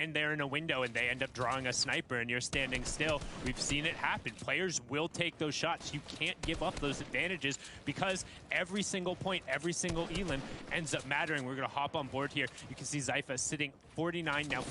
stand there in a window and they end up drawing a sniper and you're standing still. We've seen it happen. Players will take those shots. You can't give up those advantages because every single point, every single elim ends up mattering. We're going to hop on board here. You can see Zypha sitting 49, now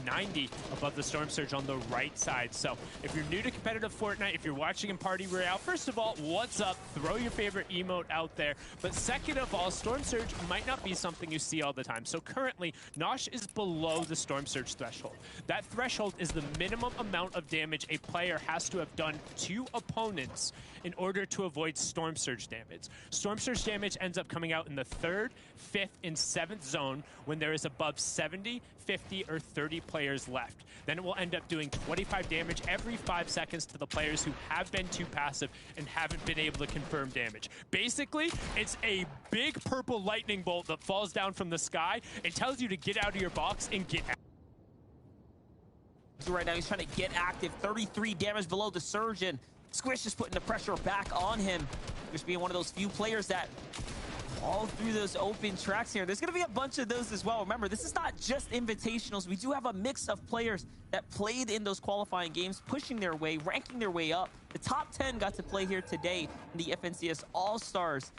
90 above the Storm Surge on the right side. So if you're new to competitive Fortnite, if you're watching in Party Royale, first of all, what's up? Throw your favorite emote out there. But second of all, Storm Surge might not be something you see all the time. So currently, Nosh is below the Storm Surge threshold. That threshold is the minimum amount of damage a player has to have done to opponents in order to avoid Storm Surge damage. Storm Surge damage ends up coming out in the 3rd, 5th, and 7th zone when there is above 70, 50, or 30 players left. Then it will end up doing 25 damage every 5 seconds to the players who have been too passive and haven't been able to confirm damage. Basically, it's a big purple lightning bolt that falls down from the sky. It tells you to get out of your box and get out. Right now, he's trying to get active. 33 damage below the Surge, and Squish is putting the pressure back on him. Just being one of those few players that all through those open tracks here. There's going to be a bunch of those as well. Remember, this is not just invitationals. We do have a mix of players that played in those qualifying games, pushing their way, ranking their way up. The top 10 got to play here today in the FNCS All-Stars.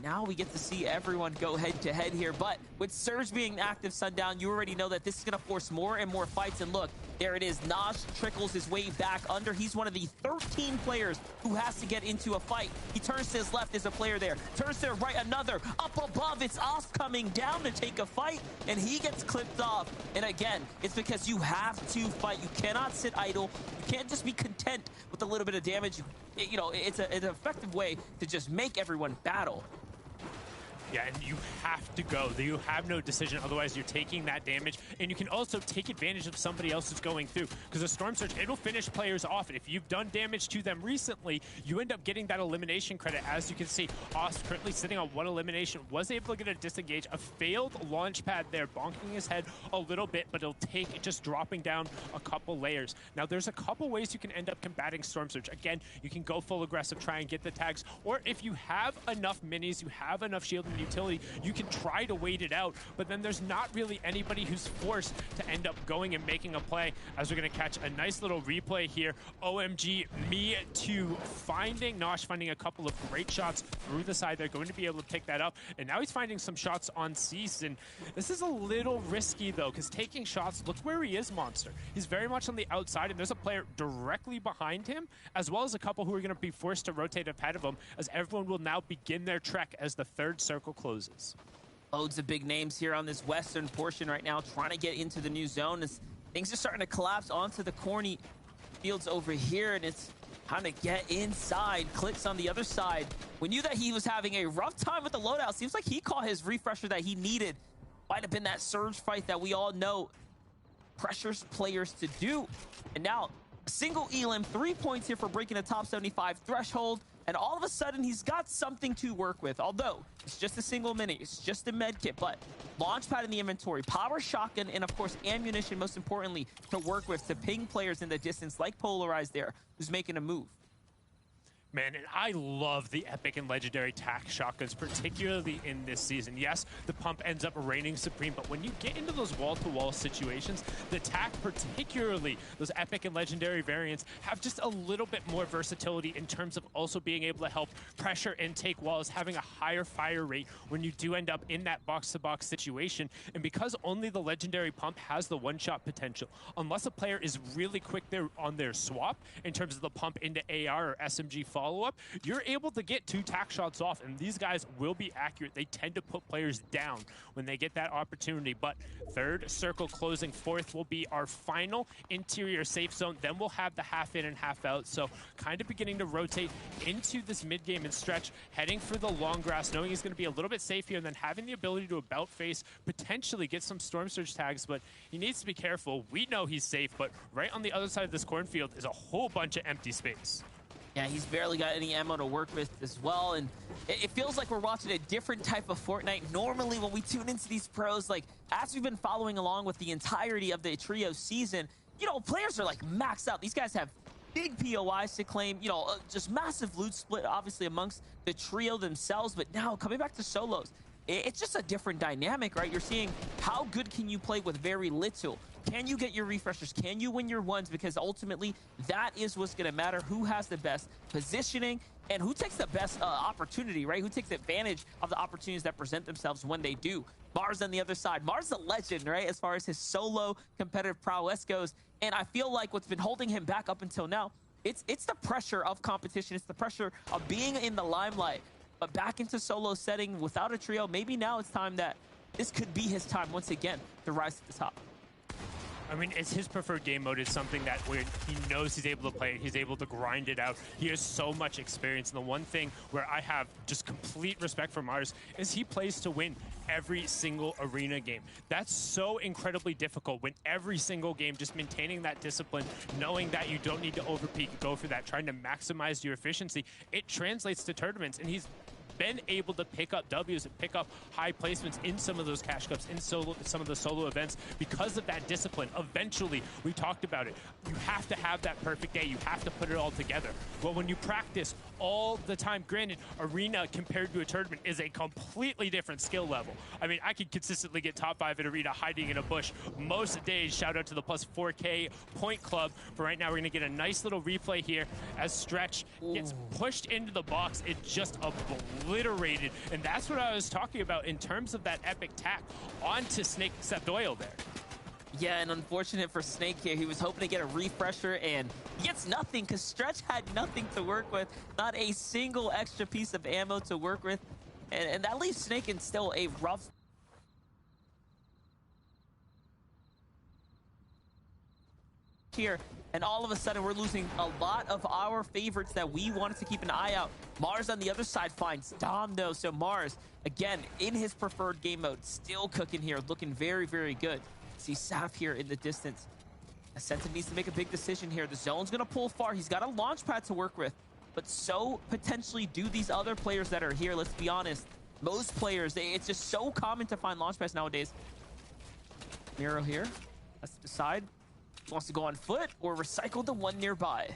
Now we get to see everyone go head-to-head here, but with Surge being active, Sundown, you already know that this is going to force more and more fights, and look, there it is. Nosh trickles his way back under. He's one of the 13 players who has to get into a fight. He turns to his left, there's a player there. Turns to the right, another. Up above, it's Osp coming down to take a fight, and he gets clipped off. And again, it's because you have to fight. You cannot sit idle. You can't just be content with a little bit of damage. You know, it's an effective way to just make everyone battle. Yeah, and you have to go. You have no decision, otherwise you're taking that damage. And you can also take advantage of somebody else who's going through. Because a Storm Surge, it'll finish players off. And if you've done damage to them recently, you end up getting that elimination credit. As you can see, Osp currently sitting on 1 elimination, was able to get a disengage. A failed launch pad there, bonking his head a little bit, but it'll take it just dropping down a couple layers. Now, there's a couple ways you can end up combating Storm Surge. Again, you can go full aggressive, try and get the tags. Or if you have enough minis, you have enough shield and utility, you can try to wait it out, but then there's not really anybody who's forced to end up going and making a play, as we're going to catch a nice little replay here. OMG, me too, Nosh finding a couple of great shots through the side. They're going to be able to pick that up, and now he's finding some shots on Cease, and this is a little risky though, because taking shots, look where he is, Monster. He's very much on the outside, and there's a player directly behind him, as well as a couple who are going to be forced to rotate ahead of him, as everyone will now begin their trek as the 3rd circle closes. Loads of big names here on this western portion right now, trying to get into the new zone as things are starting to collapse onto the corny fields over here, and it's time to get inside. Clicks on the other side. We knew that he was having a rough time with the loadout. Seems like he caught his refresher that he needed. Might have been that Surge fight that we all know pressures players to do. And now, a single elim, 3 points here for breaking the top 75 threshold. And all of a sudden, he's got something to work with. Although, it's just a single mini, it's just a med kit, but launch pad in the inventory, power shotgun, and of course, ammunition, most importantly, to work with, to ping players in the distance, like Polarized there, who's making a move. Man, and I love the epic and legendary tac shotguns, particularly in this season. Yes, the pump ends up reigning supreme, but when you get into those wall-to-wall situations, the tac, particularly those epic and legendary variants, have just a little bit more versatility in terms of also being able to help pressure and take walls, having a higher fire rate when you do end up in that box-to-box situation. And because only the legendary pump has the one-shot potential, unless a player is really quick there on their swap in terms of the pump into AR or SMG follow-up, you're able to get 2 tac shots off, and these guys will be accurate. They tend to put players down when they get that opportunity. But 3rd circle closing, 4th will be our final interior safe zone. Then we'll have the half in and half out. So kind of beginning to rotate into this mid-game and stretch, heading for the long grass, knowing he's going to be a little bit safe here, and then having the ability to about face, potentially get some Storm Surge tags, but he needs to be careful. We know he's safe, but right on the other side of this cornfield is a whole bunch of empty space. Yeah, he's barely got any ammo to work with as well, and it feels like we're watching a different type of Fortnite. Normally, when we tune into these pros, like, as we've been following along with the entirety of the trio season, you know, players are, like, maxed out. These guys have big POIs to claim, you know, just massive loot split, obviously, amongst the trio themselves, but now, coming back to solos, it's just a different dynamic, right? You're seeing how good can you play with very little. Can you get your refreshers? Can you win your ones? Because ultimately, that is what's going to matter. Who has the best positioning and who takes the best opportunity, right? Who takes advantage of the opportunities that present themselves when they do. Mars on the other side. Mars is a legend, right? As far as his solo competitive prowess goes. And I feel like what's been holding him back up until now, it's the pressure of competition. It's the pressure of being in the limelight. But back into solo setting without a trio, maybe now it's time that this could be his time once again to rise to the top. I mean, it's his preferred game mode. It's something that where he knows he's able to play it. He's able to grind it out. He has so much experience. And the one thing where I have just complete respect for Mars is he plays to win every single arena game. That's so incredibly difficult when every single game, just maintaining that discipline, knowing that you don't need to overpeak, go for that, trying to maximize your efficiency. It translates to tournaments, and he's been able to pick up W's and pick up high placements in some of those cash cups, in some of the solo events because of that discipline. Eventually, we talked about it. You have to have that perfect day. You have to put it all together. Well, when you practice all the time, granted, arena compared to a tournament is a completely different skill level. I mean, I could consistently get top 5 at arena hiding in a bush most days. Shout out to the plus 4K point club. For right now, we're going to get a nice little replay here as Stretch gets pushed into the box. It just obliterated, and that's what I was talking about in terms of that epic tack onto Snake except Oil there. Yeah, and unfortunate for Snake here. He was hoping to get a refresher, and he gets nothing because Stretch had nothing to work with. Not a single extra piece of ammo to work with. And that leaves Snake in still a rough here. And all of a sudden, we're losing a lot of our favorites that we wanted to keep an eye out. Mars on the other side finds Dom, though. So Mars, again, in his preferred game mode, still cooking here, looking very, very good. See Saf here in the distance. Ascenten needs to make a big decision here. The zone's going to pull far. He's got a launch pad to work with. But so potentially do these other players that are here. Let's be honest. Most players, it's just so common to find launch pads nowadays. Miro here has to decide. Wants to go on foot or recycle the one nearby.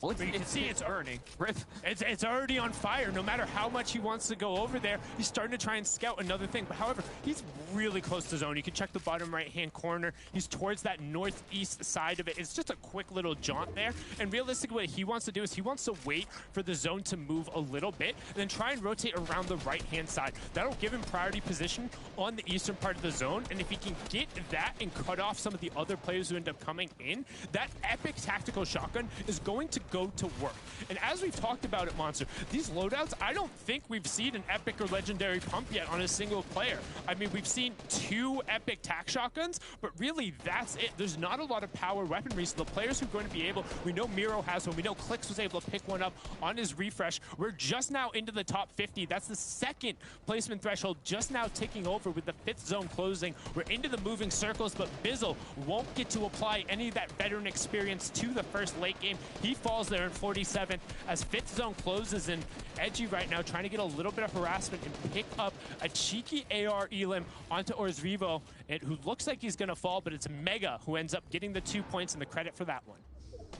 Well, you can see it's burning. Rip. It's already on fire. No matter how much he wants to go over there, he's starting to try and scout another thing. But however, he's really close to zone. You can check the bottom right-hand corner. He's towards that northeast side of it. It's just a quick little jaunt there. And realistically, what he wants to do is he wants to wait for the zone to move a little bit and then try and rotate around the right-hand side. That'll give him priority position on the eastern part of the zone. And if he can get that and cut off some of the other players who end up coming in, that epic tactical shotgun is going to go to work. And as we've talked about it, Monster, these loadouts, I don't think we've seen an epic or legendary pump yet on a single player. I mean, we've seen 2 epic tac shotguns, but really that's it. There's not a lot of power weaponry, so the players who are going to be able, we know Miro has one, we know Clix was able to pick one up on his refresh. We're just now into the top 50. That's the 2nd placement threshold, just now ticking over with the 5th zone closing. We're into the moving circles, but Bizzle won't get to apply any of that veteran experience to the first late game. He falls there in 47th as 5th zone closes, and Edgy right now trying to get a little bit of harassment and pick up a cheeky AR Elim onto Orzvivo, and who looks like he's gonna fall, but it's Mega who ends up getting the 2 points and the credit for that one.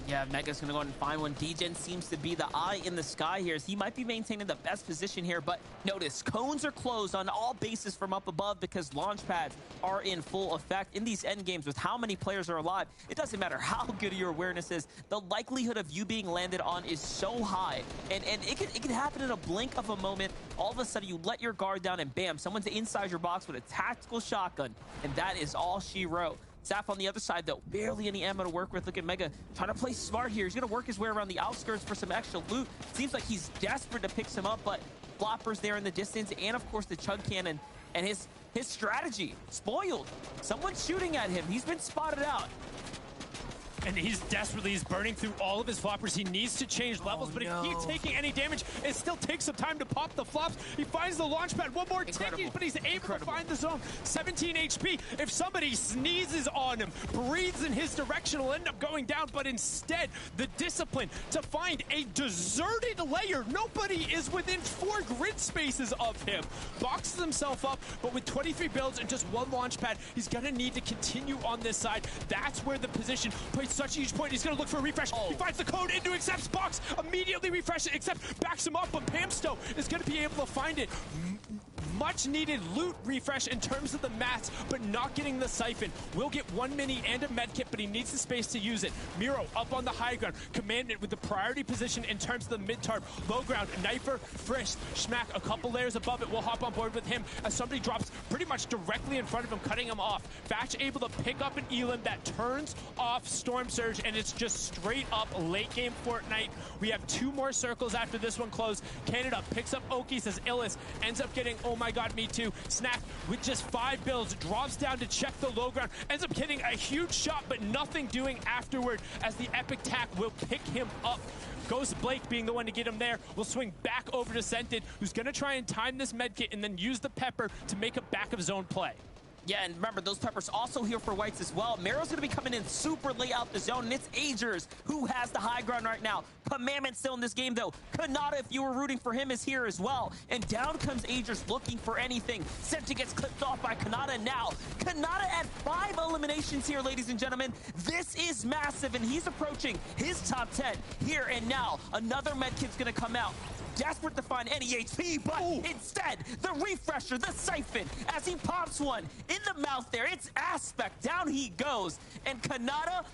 Yeah, Mega's going to go ahead and find one. Degen seems to be the eye in the sky here, as he might be maintaining the best position here, but notice, cones are closed on all bases from up above because launch pads are in full effect. In these end games, with how many players are alive, it doesn't matter how good your awareness is, the likelihood of you being landed on is so high, and it could happen in a blink of a moment. All of a sudden, you let your guard down, and bam, someone's inside your box with a tactical shotgun, and that is all she wrote. Saf on the other side, though, barely any ammo to work with. Look at Mega trying to play smart here. He's going to work his way around the outskirts for some extra loot. Seems like he's desperate to pick some up, but Floppers there in the distance, and of course the Chug Cannon, and his strategy spoiled. Someone's shooting at him. He's been spotted out. And he's burning through all of his floppers. He needs to change levels, but if he's taking any damage, it still takes some time to pop the flops. He finds the launch pad, one more tick, but he's able to find the zone. 17 HP. If somebody sneezes on him, breathes in his direction, will end up going down, but instead, the discipline to find a deserted layer. Nobody is within 4 grid spaces of him. Boxes himself up, but with 23 builds and just 1 launch pad, he's gonna need to continue on this side. That's where the position plays such a huge point. He's going to look for a refresh. He finds the code into Accept's box. Immediately refreshes it. Accept backs him up, but Pamsto is going to be able to find it. much needed loot refresh in terms of the mats, but not getting the siphon. Will get 1 mini and a med kit, but he needs the space to use it. Miro up on the high ground, Commandant with the priority position in terms of the mid-tarp. Low ground, Knifer, Frisk, Schmack, a couple layers above it. Will hop on board with him as somebody drops pretty much directly in front of him, cutting him off. Fatch able to pick up an Elim that turns off Storm Surge, and it's just straight up late game Fortnite. We have 2 more circles after this one closed. Canada picks up Oki, says Illis, ends up getting, oh my god, me too. Snack with just 5 builds, drops down to check the low ground, ends up getting a huge shot, but nothing doing afterward as the Epic Tack will pick him up. Ghost Blake being the one to get him there. Will swing back over to Scented, who's going to try and time this medkit and then use the Pepper to make a back of zone play. Yeah, and remember, those Peppers also here for Whites as well. Mero's going to be coming in super late out the zone, and it's Agers who has the high ground right now. Commandment still in this game, though. Kanata, if you were rooting for him, is here as well. And down comes Agers looking for anything. Senti gets clipped off by Kanata now. Kanata at 5 eliminations here, ladies and gentlemen. This is massive, and he's approaching his top 10 here and now. Another medkit's going to come out. Desperate to find any HP, but instead, the refresher, the siphon, as he pops one in the mouth there. It's Aspect. Down he goes. And Kanata,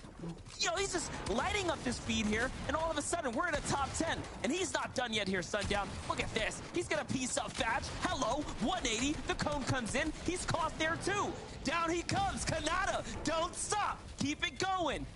you know, he's just lighting up this feed here, and all of a sudden, we're in a top 10. And he's not done yet here, Sundown. Look at this. He's gonna piece up Fatch. Hello, 180. The cone comes in. He's caught there, too. Down he comes. Kanata, don't stop. Keep it going.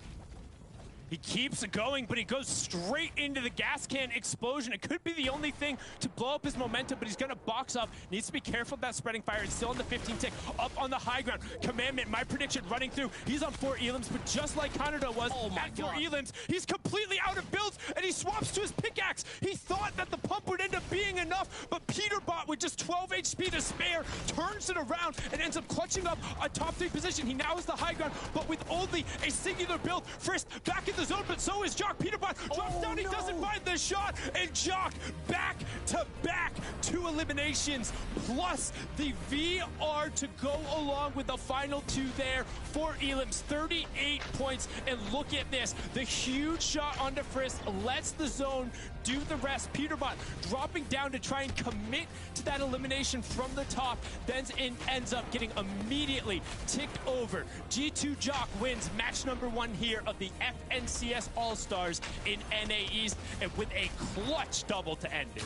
He keeps going, but he goes straight into the gas can explosion. It could be the only thing to blow up his momentum, but he's going to box up. Needs to be careful of that spreading fire. It's still on the 15 tick. Up on the high ground. Commandment, my prediction, running through. He's on 4 Elims, but just like Canada was at 4 Elims, he's completely out of builds, and he swaps to his pickaxe. He thought that the pump would end up being enough, but Peterbot, with just 12 HP to spare, turns it around and ends up clutching up a top 3 position. He now has the high ground, but with only a singular build. Frisk back in the zone, but so is Jock. Peterbot drops down. He doesn't find the shot, and Jock back to back 2 eliminations plus the VR to go along with the final 2 there for Elims. 38 points, and look at this. The huge shot onto Frisk lets the zone do the rest. Peterbot dropping down to try and commit to that elimination from the top, then ends up getting immediately ticked over. G2 Jock wins match number 1 here of the FNCS All-Stars in NA East, and with a clutch double to end it.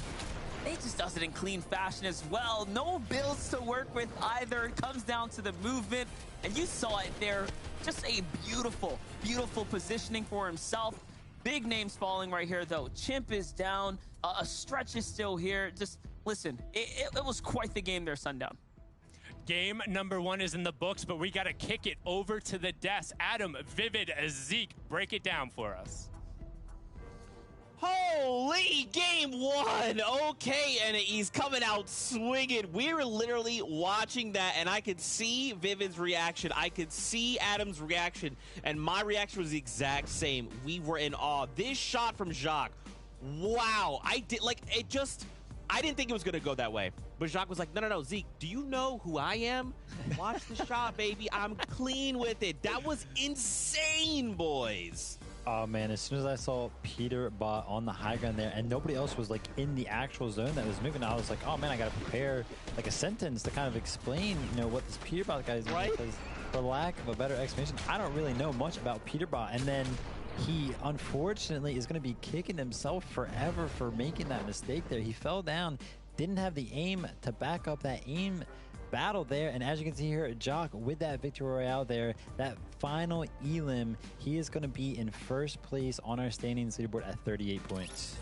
He just does it in clean fashion as well. No builds to work with either. It comes down to the movement, and you saw it there. Just a beautiful, beautiful positioning for himself. Big names falling right here, though. Chimp is down. A Stretch is still here. Just listen, it was quite the game there, Sundown. Game number 1 is in the books, but we got to kick it over to the desk. Adam, Vivid, Zeke, break it down for us. Holy, game 1. Okay, and he's coming out swinging. We were literally watching that, and I could see Vivid's reaction. I could see Adam's reaction, and my reaction was the exact same. We were in awe. This shot from Jacques, wow. I didn't think it was going to go that way. But Jacques was like, no, Zeke, do you know who I am? Watch the shot, baby. I'm clean with it. That was insane, boys. Oh man, as soon as I saw Peterbot on the high ground there and nobody else was like in the actual zone that was moving, I was like, oh man, I gotta prepare like a sentence to kind of explain, you know, what this Peterbot guy is doing, right? Because for lack of a better explanation, I don't really know much about Peterbot. And then he unfortunately is going to be kicking himself forever for making that mistake there. He fell down, didn't have the aim to back up that aim battle there, and as you can see here, Jock with that victory royale there, that final Elim, he is going to be in first place on our standings leaderboard at 38 points.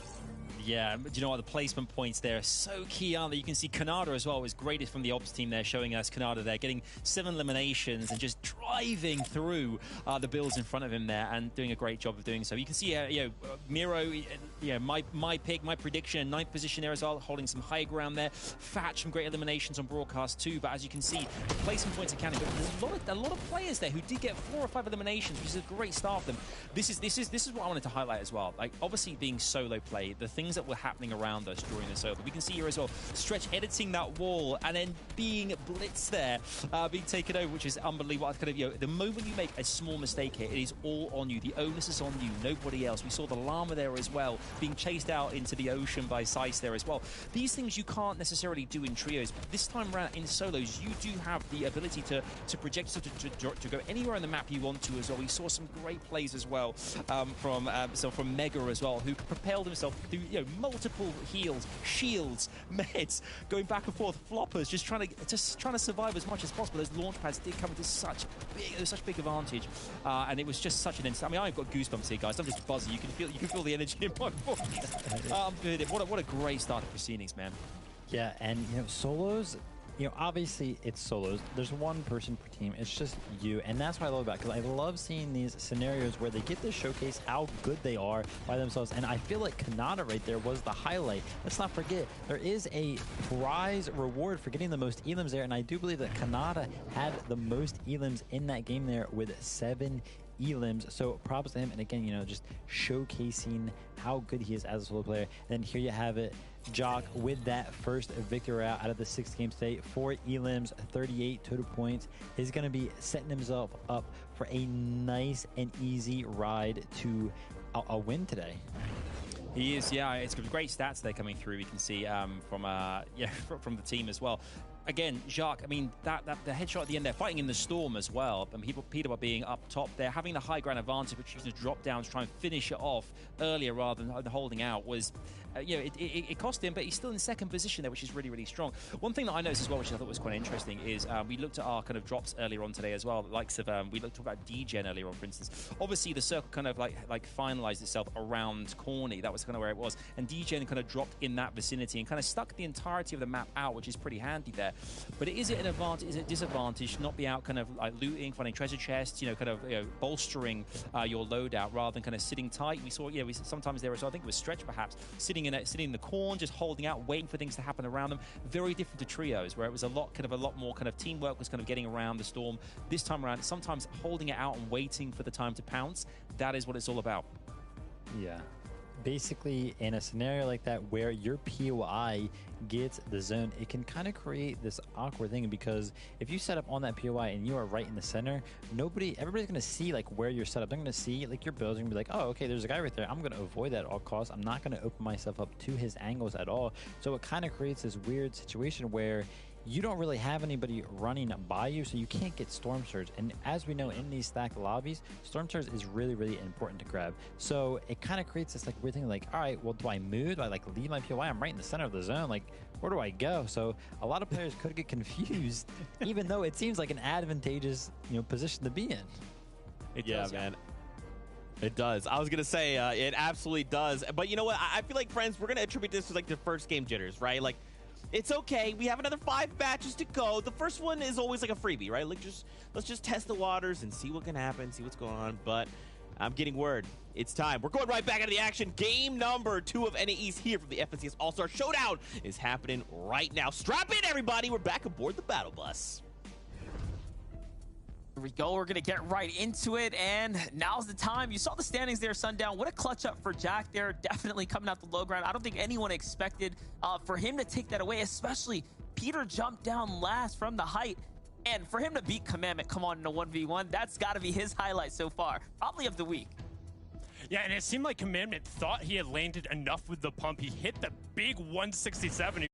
Yeah, do you know what? The placement points there are so key, aren't they? You can see Kanata as well was great from the ops team there, showing us Kanata there, getting 7 eliminations and just driving through the builds in front of him there and doing a great job of doing so. You can see, Miro, my pick, my prediction, 9th position there as well, holding some high ground there. Fatch, some great eliminations on broadcast too, but as you can see, the placement points are counting. But there's a lot of players there who did get 4 or 5 eliminations, which is a great start for them. This is what I wanted to highlight as well. Like, obviously being solo play, the things that were happening around us during this over. We can see here as well, Stretch editing that wall and then being blitzed there, being taken over, which is unbelievable. I could have the moment you make a small mistake here, it is all on you. The onus is on you, nobody else. We saw the llama there as well, being chased out into the ocean by Seiss there as well. These things you can't necessarily do in trios, but this time around in solos, you do have the ability to project, to go anywhere on the map you want to as well. We saw some great plays as well from Mega as well, who propelled himself through multiple heals, shields, meds, going back and forth, floppers, just trying to survive as much as possible. Those launch pads did come into such big advantage, and it was just such an instant. I mean, I've got goosebumps here, guys. I'm just buzzing. You can feel the energy in my voice. What a great start to proceedings, man. Yeah, and solos, obviously it's solos. There's one person per team. It's just you, and that's what I love about it, because I love seeing these scenarios where they get to showcase how good they are by themselves. And I feel like Kanata right there was the highlight. Let's not forget, there is a prize reward for getting the most elims there, and I do believe that Kanata had the most elims in that game there with 7 elims. So props to him, and again, just showcasing how good he is as a solo player. And then here you have it, Jock with that first victory out of the 6 games today. 4 elims, 38 total points. He's going to be setting himself up for a nice and easy ride to a win today. He is, yeah. It's great stats there coming through. We can see from the team as well. Again, Jacques, I mean, the headshot at the end, they're fighting in the storm as well. And Peterbot being up top, they're having the high ground advantage, but choosing to drop down to try and finish it off earlier rather than holding out was, it cost him, but he's still in second position there, which is really, really strong. One thing that I noticed as well, which I thought was quite interesting, is we looked at our kind of drops earlier on today as well, the likes of, we looked about D-Gen earlier on, for instance. Obviously, the circle kind of like finalized itself around Corny. That was kind of where it was. And D-Gen kind of dropped in that vicinity and kind of stuck the entirety of the map out, which is pretty handy there. But is it an advantage? Is it a disadvantage not be out kind of like looting, finding treasure chests, bolstering your loadout rather than kind of sitting tight? We saw, sometimes there was, I think it was Stretch perhaps, sitting in the corn, just holding out, waiting for things to happen around them. Very different to trios, where it was a lot more kind of teamwork was kind of getting around the storm. This time around, sometimes holding it out and waiting for the time to pounce. That is what it's all about. Yeah. Basically, in a scenario like that where your POI gets the zone, it can kind of create this awkward thing, because if you set up on that POI and you are right in the center, everybody's going to see like where you're set up. They're going to see like your builds and be like, oh, okay, there's a guy right there. I'm going to avoid that at all costs. I'm not going to open myself up to his angles at all. So it kind of creates this weird situation where you don't really have anybody running by you, so you can't get Storm Surge. And as we know, in these stacked lobbies, Storm Surge is really, really important to grab. So it kind of creates this like weird thing, like, all right, well, do I move? Do I like leave my POI? I'm right in the center of the zone. Like, where do I go? So a lot of players could get confused, even though it seems like an advantageous, position to be in. It does, man. It does. I was going to say, it absolutely does. But you know what? I feel like, friends, we're going to attribute this to like the first game jitters, right? Like, it's okay. We have another 5 matches to go. The first one is always like a freebie, right? Like, let's just test the waters and see what can happen, see what's going on. But I'm getting word. It's time. We're going right back into the action. Game number 2 of NAE's here from the FNCS All-Star Showdown is happening right now. Strap in, everybody. We're back aboard the battle bus. Here we go. We're going to get right into it, and now's the time. You saw the standings there, Sundown. What a clutch up for Jack there. Definitely coming out the low ground. I don't think anyone expected for him to take that away, especially Peter jumped down last from the height. And for him to beat Commandment, come on, in a 1v1, that's got to be his highlight so far, probably of the week. Yeah, and it seemed like Commandment thought he had landed enough with the pump. He hit the big 167.